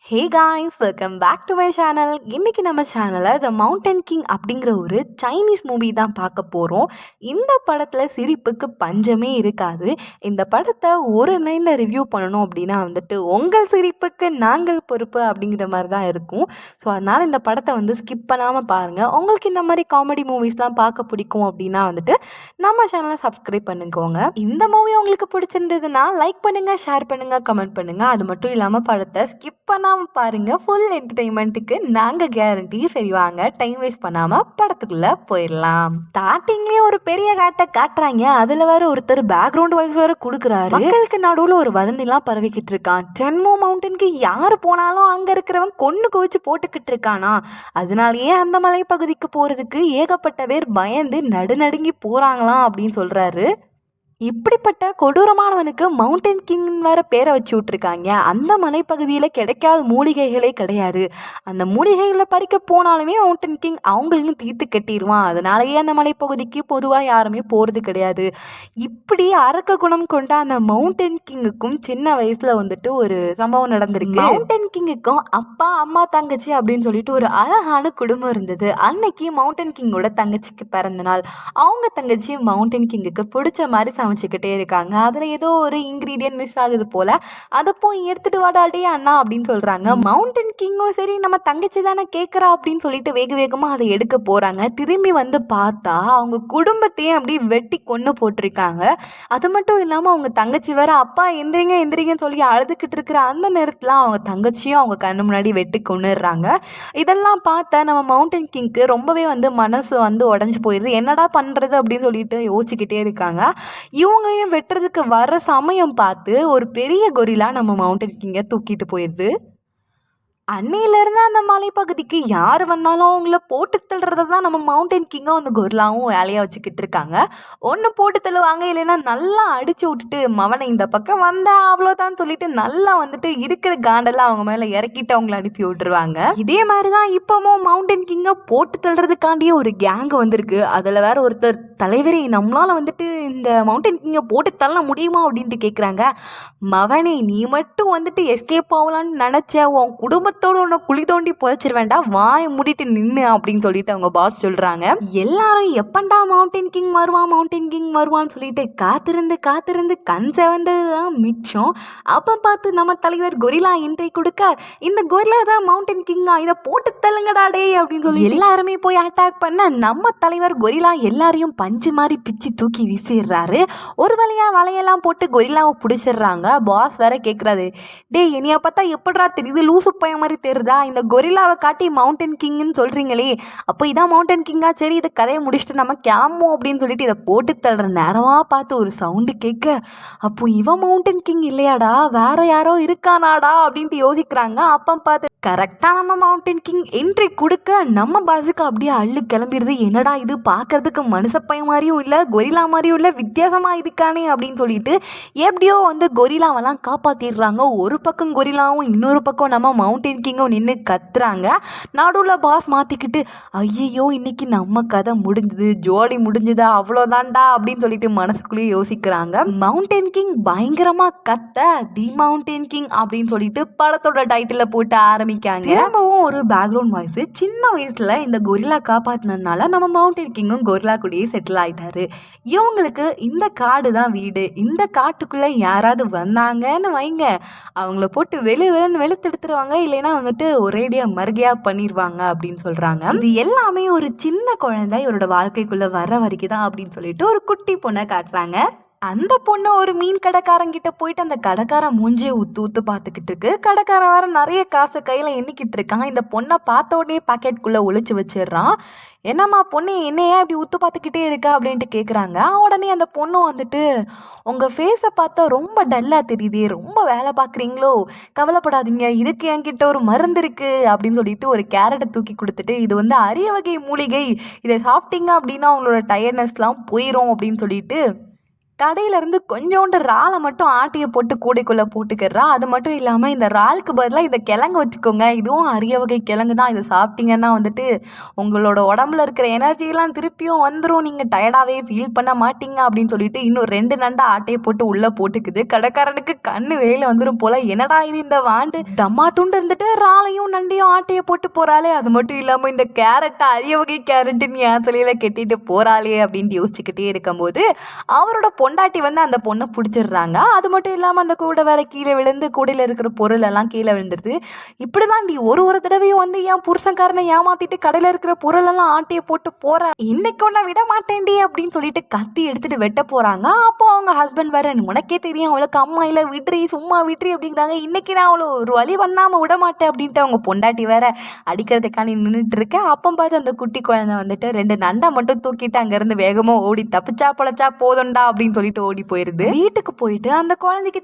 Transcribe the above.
Hey guys, welcome back to my channel. இன்றைக்கி நம்ம சேனலில் த மவுண்டன் கிங் அப்படிங்கிற ஒரு சைனீஸ் மூவி தான் பார்க்க போகிறோம். இந்த படத்தில் சிரிப்புக்கு பஞ்சமே இருக்காது. இந்த படத்தை ஒரு லைனில் ரிவ்யூ பண்ணணும் அப்படின்னா உங்கள் சிரிப்புக்கு நாங்கள் பொறுப்பு அப்படிங்கிற மாதிரி தான் இருக்கும். ஸோ அதனால் இந்த படத்தை ஸ்கிப் பண்ணாமல் பாருங்கள். உங்களுக்கு இந்த மாதிரி காமெடி மூவிஸ்லாம் பார்க்க பிடிக்கும் அப்படின்னா நம்ம சேனலை சப்ஸ்கிரைப் பண்ணிக்கோங்க. இந்த மூவி உங்களுக்கு பிடிச்சிருந்ததுன்னா லைக் பண்ணுங்கள், ஷேர் பண்ணுங்கள், கமெண்ட் பண்ணுங்கள். அது மட்டும் இல்லாமல் படத்தை ஸ்கிப் பண்ணாமல் பாருங்க. ஃபுல் என்டர்டைன்மெண்ட்டுக்கு நாங்க கேரண்டி. சரி வாங்க டைம் வேஸ்ட் பண்ணாம படத்துக்குள்ள போயிடலாம். ஸ்டார்டிங்லயே ஒரு பெரிய காட்டை காட்டுறாங்க. அதுல வேற ஒருத்தர் பேக்ரவுண்ட் வாய்ஸ் வேற கொடுக்குறாரு. மக்களுக்கு நடுவுல ஒரு வதந்திலாம் பரவிக்கிட்டு இருக்கான். டென்மோ மவுண்டனுக்கு யாரு போனாலும் அங்க இருக்கிறவன் கொன்னு குவிச்சு போட்டுக்கிட்டு இருக்கானா, அதனாலயே அந்த மலைப்பகுதிக்கு போறதுக்கு ஏகப்பட்ட பேர் பயந்து நடுநடுங்கி போறாங்களாம் அப்படின்னு சொல்றாரு. இப்படிப்பட்ட கொடூரமானவனுக்கு மவுண்டன் கிங் வேற பேரை வச்சு விட்ருக்காங்க. அந்த மலைப்பகுதியில் கிடைக்காத மூலிகைகளே கிடையாது. அந்த மூலிகைகளை பறிக்க போனாலுமே மவுண்டன் கிங் அவங்களையும் தீர்த்து கட்டிடுவான். அதனாலேயே அந்த மலைப்பகுதிக்கு பொதுவாக யாருமே போகிறது கிடையாது. இப்படி அரக்க குணம் கொண்ட அந்த மவுண்டன் கிங்குக்கும் சின்ன வயசில் ஒரு சம்பவம் நடந்திருக்கு. மவுண்டன் கிங்குக்கும் அப்பா, அம்மா, தங்கச்சி அப்படின்னு சொல்லிட்டு ஒரு அழகான குடும்பம் இருந்தது. அன்னைக்கு மவுண்டன் கிங்கோட தங்கச்சிக்கு பிறந்த நாள். அவங்க தங்கச்சி மவுண்டன் கிங்குக்கு பிடிச்ச மாதிரி சமைச்சுக்கிட்டே இருக்காங்க. அதில் ஏதோ ஒரு இன்க்ரீடியன்ட் மிஸ் ஆகுது போல். அதை போய் எடுத்துகிட்டு வாடாடே அண்ணா அப்படின்னு சொல்கிறாங்க. மவுண்டன் கிங்கும் சரி நம்ம தங்கச்சி தானே கேட்குறா அப்படின்னு சொல்லிட்டு வேக வேகமாக அதை எடுக்க போகிறாங்க. திரும்பி பார்த்தா அவங்க குடும்பத்தையும் அப்படி வெட்டி கொன்று போட்டிருக்காங்க. அது மட்டும் இல்லாமல் அவங்க தங்கச்சி வேற அப்பா எந்திரிங்க எந்திரிங்கன்னு சொல்லி அழுதுகிட்டு இருக்கிற அந்த நேரத்தில் அவங்க தங்கச்சியும் அவங்க கண்ணு முன்னாடி வெட்டி கொண்டுடுறாங்க. இதெல்லாம் பார்த்தா நம்ம மவுண்டன் கிங்க்கு ரொம்பவே மனசு உடஞ்சி போயிடுது. என்னடா பண்ணுறது அப்படின்னு சொல்லிட்டு யோசிச்சுக்கிட்டே இருக்காங்க. இவங்களையும் வெட்டுறதுக்கு வர சமயம் பார்த்து ஒரு பெரிய கொரிலா நம்ம மவுண்டன் கிங்கை தூக்கிட்டு போயிடுது. அன்னையிலேருந்து அந்த மலைப்பகுதிக்கு யார் வந்தாலும் அவங்கள போட்டு தள்ளுறத தான் நம்ம மவுண்டன் கிங்கும் அந்த கொரிலாவும் வேலையாக வச்சுக்கிட்டு இருக்காங்க. ஒன்று போட்டு தள்ளுவாங்க, இல்லைன்னா நல்லா அடித்து விட்டுட்டு மவனை இந்த பக்கம் வந்தா அவ்வளோதான் சொல்லிட்டு நல்லா இருக்கிற காண்டெல்லாம் அவங்க மேலே இறக்கிட்டு அவங்கள அனுப்பி விட்டுருவாங்க. இதே மாதிரி தான் இப்போவும் மவுண்டன் கிங்கை போட்டு தள்ளுறதுக்காண்டியே ஒரு கேங்கு வந்திருக்கு. அதில் வேற ஒருத்தர், தலைவரே நம்மளால் இந்த மவுண்டன் கிங்கை போட்டு தள்ள முடியுமா அப்படின்ட்டு கேட்குறாங்க. மவனே நீ மட்டும் எஸ்கேப் ஆகலான்னு நினச்ச உன் குடும்பத்தோடு உன்னை குழி தோண்டி புதைச்சிட வேண்டாம், வாயை மூடிட்டு நின்று அப்படின்னு சொல்லிட்டு அவங்க பாஸ் சொல்கிறாங்க. எல்லாரும் எப்பண்டா மவுண்டன் கிங் வருவான் மவுண்டன் கிங் வருவான்னு சொல்லிட்டு காத்திருந்து காத்திருந்து கண் செவந்தது தான் மிச்சம். அப்போ பார்த்து நம்ம தலைவர் கொரிலா என்ட்ரி கொடுக்க, இந்த கொரிலா தான் மவுண்டன் கிங்கா, இதை போட்டு தள்ளுங்கடா டே அப்படின்னு சொல்லி எல்லாருமே போய் அட்டாக் பண்ண நம்ம தலைவர் கொரிலா எல்லாரையும் பஞ்சு மாதிரி பிச்சு தூக்கி வீசிடுறாரு. ஒரு வழியா வலையெல்லாம் போட்டு கொரிலாவை பிடிச்சிடுறாங்க. பாஸ் வேற கேட்குறாரு, டே என்னைய பார்த்தா எப்படா தெரியுது, லூசு பையன் மாதிரி தெரியுதா, இந்த கொரிலாவை காட்டி மவுண்டன் கிங்னு சொல்கிறீங்களே, அப்போ இதான் மவுண்டன் கிங்கா, சரி இதை கதையை முடிச்சுட்டு நம்ம கிளம்புவோம் அப்படின்னு சொல்லிட்டு இதை போட்டு தள்ளுற நேரமாக பார்த்து ஒரு சவுண்டு கேட்க, அப்போ இவன் மவுண்டன் கிங் இல்லையாடா, வேற யாரோ இருக்கானாடா அப்படின்ட்டு யோசிக்கிறாங்க. அப்போ பார்த்து கரெக்டாக நம்ம மவுண்டன் கிங் என்ட்ரி கொடுக்க நம்ம பாஸுக்கு அப்படியே அள்ளு கிளம்பிடுது. என்னடா இது பார்க்கறதுக்கு மனுஷப்பை மாதிரியும் இல்லை, கொரிலா மாதிரியும் இல்லை, வித்தியாசமாக இருக்கானே அப்படின்னு சொல்லிட்டு எப்படியோ கொரிலாவெல்லாம் காப்பாற்றிடுறாங்க. ஒரு பக்கம் கொரிலாவும் இன்னொரு பக்கம் நம்ம மவுண்டன் கிங்கும் நின்று கத்துறாங்க. நடுவில் பாஸ் மாற்றிக்கிட்டு, ஐயோ இன்னைக்கு நம்ம கதை முடிஞ்சுது, ஜோடி முடிஞ்சுதா, அவ்வளோதான்டா அப்படின்னு சொல்லிட்டு மனசுக்குள்ளேயே யோசிக்கிறாங்க. மவுண்டன் கிங் பயங்கரமாக கத்த தி மவுண்டன் கிங் அப்படின்னு சொல்லிட்டு படத்தோட டைட்டில் போட்டு ஆரம்பிக்காங்க. திரும்பவும் ஒரு பேக்ரவுண்ட் வாய்ஸ், சின்ன வயசுல இந்த கொரிலா காப்பாத்தினதுனால நம்ம மவுண்டன் கிங்கும் கொரிலா கூடயே செட்டில் ஆயிட்டாரு. இவங்களுக்கு இந்த காடு தான் வீடு. இந்த காட்டுக்குள்ள யாராவது வந்தாங்கன்னு வைங்க, அவங்கள போட்டு வெளுத்தெடுத்துருவாங்க, இல்லைன்னா ஒரேடியா மறுகையா பண்ணிடுவாங்க அப்படின்னு சொல்றாங்க. இது எல்லாமே ஒரு சின்ன குழந்தை இவரோட வாழ்க்கைக்குள்ள வர வரைக்கும் தான் அப்படின்னு சொல்லிட்டு ஒரு குட்டி பொண்ணை காட்டுறாங்க. அந்த பொண்ணு ஒரு மீன் கடைக்காரங்கிட்ட போயிட்டு அந்த கடைக்காரன் மூஞ்சியை ஊத்து பார்த்துக்கிட்டு இருக்கு. கடைக்காரன் வேற நிறைய காசை கையில எண்ணிக்கிட்டு இருக்கான். இந்த பொண்ணை பார்த்த உடனே பாக்கெட்டுக்குள்ள ஒளிச்சு வச்சிடுறான். என்னம்மா பொண்ணு என்னையா இப்படி ஊத்து பார்த்துக்கிட்டே இருக்கா அப்படின்ட்டு கேட்குறாங்க. உடனே அந்த பொண்ணு உங்கள் ஃபேஸை பார்த்தா ரொம்ப டல்லாக தெரியுது, ரொம்ப வேலை பார்க்குறீங்களோ, கவலைப்படாதீங்க, இதுக்கு என்கிட்ட ஒரு மருந்து இருக்குது அப்படின்னு சொல்லிட்டு ஒரு கேரட்டை தூக்கி கொடுத்துட்டு, இது அரிய வகை மூலிகை, இதை சாப்பிட்டீங்க அப்படின்னா அவங்களோட டயர்ட்னஸ்லாம் போயிடும் அப்படின்னு சொல்லிட்டு கடையிலேருந்து கொஞ்சோண்டு இறாலை மட்டும் ஆட்டியை போட்டு கூடைக்குள்ளே போட்டுக்கிறா. அது மட்டும் இல்லாமல் இந்த இறாலுக்கு பதிலாக இந்த கிழங்கு வச்சுக்கோங்க, இதுவும் அரிய வகை கிழங்கு தான், இதை சாப்பிட்டீங்கன்னா வந்துட்டு உங்களோட உடம்புல இருக்கிற எனர்ஜிலாம் திருப்பியும் வந்துடும், நீங்கள் டயர்டாகவே ஃபீல் பண்ண மாட்டீங்க அப்படின்னு சொல்லிட்டு இன்னும் 2 நண்டை ஆட்டையை போட்டு உள்ளே போட்டுக்குது. கடைக்காரனுக்கு கண்ணு வெளியில் வந்துடும் போல், என்னடா இது இந்த வாண்டு தம்மா துண்டு இருந்துட்டு இறாலையும் நண்டையும் ஆட்டையை போட்டு போகிறாளே, அது மட்டும் இல்லாமல் இந்த கேரட்டை அரிய வகை கேரட்டுன்னு என் தலையில் கெட்டிட்டு போகிறாளே அப்படின்ட்டு யோசிச்சுக்கிட்டே இருக்கும்போது அவரோட பொண்டாட்டி வந்து அந்த பொண்ணை பிடிச்சிடுறாங்க. அது மட்டும் இல்லாமல் அந்த கூடை வேற கீழே விழுந்து கூடையில் இருக்கிற பொருள் எல்லாம் கீழே விழுந்துருது. இப்படி தான் ஒரு தடவையும் வந்து என் புருஷன்காரனை ஏமாத்திட்டு கடையில் இருக்கிற பொருளெல்லாம் ஆட்டையை போட்டு போற, இன்னைக்கு ஒன்றை விட மாட்டேன்டி அப்படின்னு சொல்லிட்டு கத்தி எடுத்துட்டு வெட்ட போறாங்க. அப்போ அவங்க ஹஸ்பண்ட் வேற, உனக்கே தெரியும் அவளுக்கு அம்மா இல்லை, விட்ரி சும்மா விட்ரி அப்படிங்கிறாங்க, இன்னைக்கு நான் அவளை ஒரு வழி பண்ணாம விட மாட்டேன் அப்படின்ட்டு அவங்க பொண்டாட்டி வேற அடிக்கிறதுக்காண்டி நின்றுட்டு இருக்கேன். அப்போ பார்த்து அந்த குட்டி குழந்தை வந்துட்டு 2 நண்டை மட்டும் தூக்கிட்டு அங்கேருந்து வேகமாக ஓடி தப்பிச்சா பொழைச்சா போதும்டா அப்படின்னு சொல்லிட்டு ஓடி போயிருது. வீட்டுக்கு போயிட்டு அந்த குழந்தைக்கு